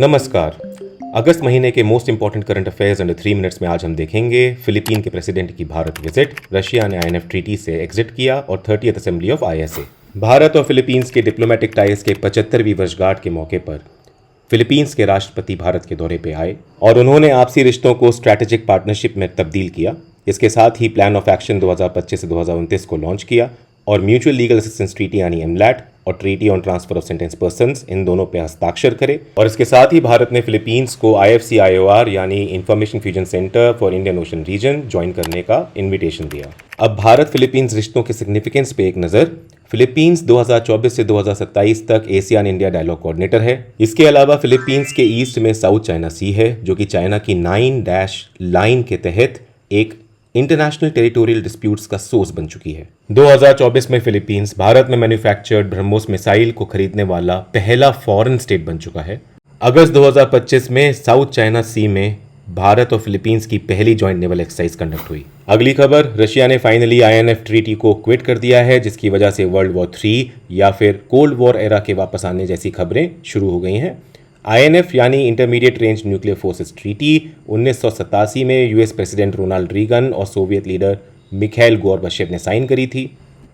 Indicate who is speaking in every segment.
Speaker 1: नमस्कार। अगस्त महीने के most important current affairs under 3 minutes में आज हम देखेंगे फिलीपीन के प्रेसिडेंट की भारत विजिट, रशिया ने आईएनएफ ट्रीटी से एग्जिट किया और 30th assembly of ISA. Bharat और फिलीपींस के डिप्लोमेटिक टाइज के 75वीं वर्षगांठ के मौके पर फिलीपींस के राष्ट्रपति भारत के दौरे पर आए और उन्होंने आपसी रिश्तों को स्ट्रैटेजिक पार्टनरशिप में तब्दील किया। इसके साथ ही प्लान ऑफ एक्शन 2025 से 2029 को लॉन्च किया और म्यूचुअल लीगल असिस्टेंस ट्रीटी यानी एमलैट और treaty on transfer of sentence persons इन दोनों पे हस्ताक्षर करे। और इसके साथ ही भारत ने फिलीपींस को IFC-IOR यानी information fusion centre for Indian Ocean region join करने का इन्विटेशन दिया। अब भारत फिलीपींस रिश्तों के सिग्निफिकेंस पे एक नज़र। फिलीपींस 2024 से 2027 तक एशियान इंडिया डायलॉग कोऑर्डिनेटर है। इसके अलावा फिलीपींस के ईस्ट में साउथ चाइना सी है, जो कि चाइना की 9- लाइन के तहत एक इंटरनेशनल टेरिटोरियल डिस्प्यूट्स का सोर्स बन चुकी है। 2024 में फिलीपींस भारत में मैन्युफैक्चर्ड ब्रह्मोस मिसाइल को खरीदने वाला पहला फॉरेन स्टेट बन चुका है। अगस्त 2025 में साउथ चाइना सी में भारत और फिलीपींस की पहली जॉइंट नेवल एक्सरसाइज कंडक्ट हुई। अगली खबर, रशिया ने फाइनली INF ट्रीटी को क्विट कर दिया है, जिसकी वजह से वर्ल्ड वॉर 3 या फिर कोल्ड वॉर एरा के वापस आने जैसी खबरें शुरू हो गई हैं। INF यानी intermediate range nuclear forces treaty 1987 में यूएस प्रेसिडेंट रोनाल्ड रीगन और सोवियत लीडर मिखाइल गोर्बाचेव ने साइन करी थी।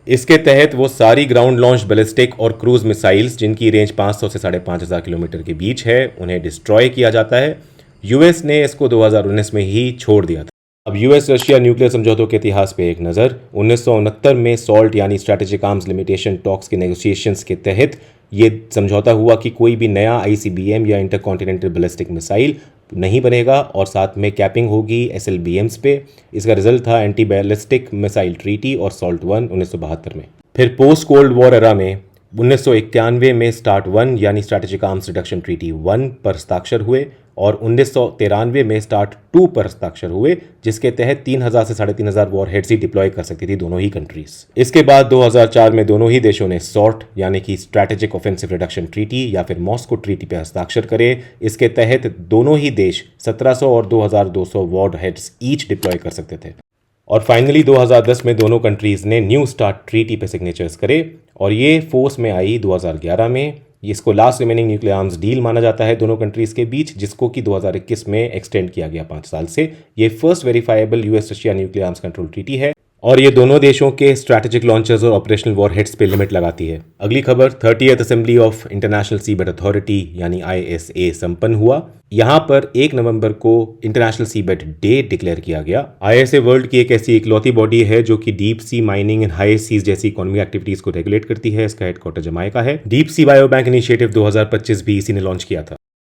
Speaker 1: इसके तहत वो सारी ग्राउंड लॉन्च बैलिस्टिक और क्रूज मिसाइल्स जिनकी रेंज 500 से 5,500 किलोमीटर के बीच है, उन्हें डिस्ट्रॉय किया जाता है। यूएस ने इसको 2019 में ही छोड़ दिया था। अब यूएस रशिया न्यूक्लियर समझौतों के इतिहास पे एक नज़र। 1969 में सॉल्ट यानी स्ट्रैटेजिक आर्म्स लिमिटेशन टॉक्स के नेगोशिएशंस के तहत ये समझौता हुआ कि कोई भी नया ICBM या इंटरकॉन्टिनेंटल बैलिस्टिक मिसाइल नहीं बनेगा और साथ में कैपिंग होगी SLBMs पे। इसका रिजल्ट था एंटी बैलिस्टिक मिसाइल ट्रीटी और सॉल्ट 1 1972 में। फिर पोस्ट कोल्ड वॉर एरा में 1991 में स्टार्ट 1 यानी स्ट्रैटेजिक आर्म्स रिडक्शन ट्रीटी 1 पर हस्ताक्षर हुए और 1993 में स्टार्ट 2 पर हस्ताक्षर हुए, जिसके तहत 3,000 से 3,500 वॉरहेड्स ही डिप्लॉय कर सकती थी दोनों ही कंट्रीज। इसके बाद 2004 में दोनों ही देशों ने सॉर्ट यानी कि स्ट्रैटेजिक ऑफेंसिव रिडक्शन ट्रीटी या फिर मॉस्को ट्रीटी पर हस्ताक्षर करे। इसके तहत दोनों ही देश 1,700 और 2,200 वॉरहेड्स ईच डिप्लॉय कर सकते थे। और फाइनली 2010 में दोनों कंट्रीज ने न्यू स्टार्ट ट्रीटी पे सिग्नेचर्स करे और ये फोर्स में आई 2011 में। इसको last remaining nuclear arms deal माना जाता है दोनों कंट्रीज के बीच, जिसको कि 2021 में एक्सटेंड किया गया 5 साल से। ये first verifiable US Russia nuclear arms control treaty है और ये दोनों देशों के स्ट्रैटेजिक लॉन्चर्स और ऑपरेशनल वॉरहेड्स पे लिमिट लगाती है। अगली खबर, 30th assembly of international seabed authority यानी ISA संपन्न हुआ। यहाँ पर 1 नवंबर को इंटरनेशनल सीबेड डे डिक्लेयर किया गया। ISA वर्ल्ड की एक ऐसी इकलौती बॉडी है जो कि deep sea mining and high seas जैसी इकोनॉमिक एक्टिविटीज को रेगुलेट करती है। इसका हेडक्वार्टर जमाइका है। Deep sea bio bank initiative 2025 भी इसी ने लॉन्च किया था।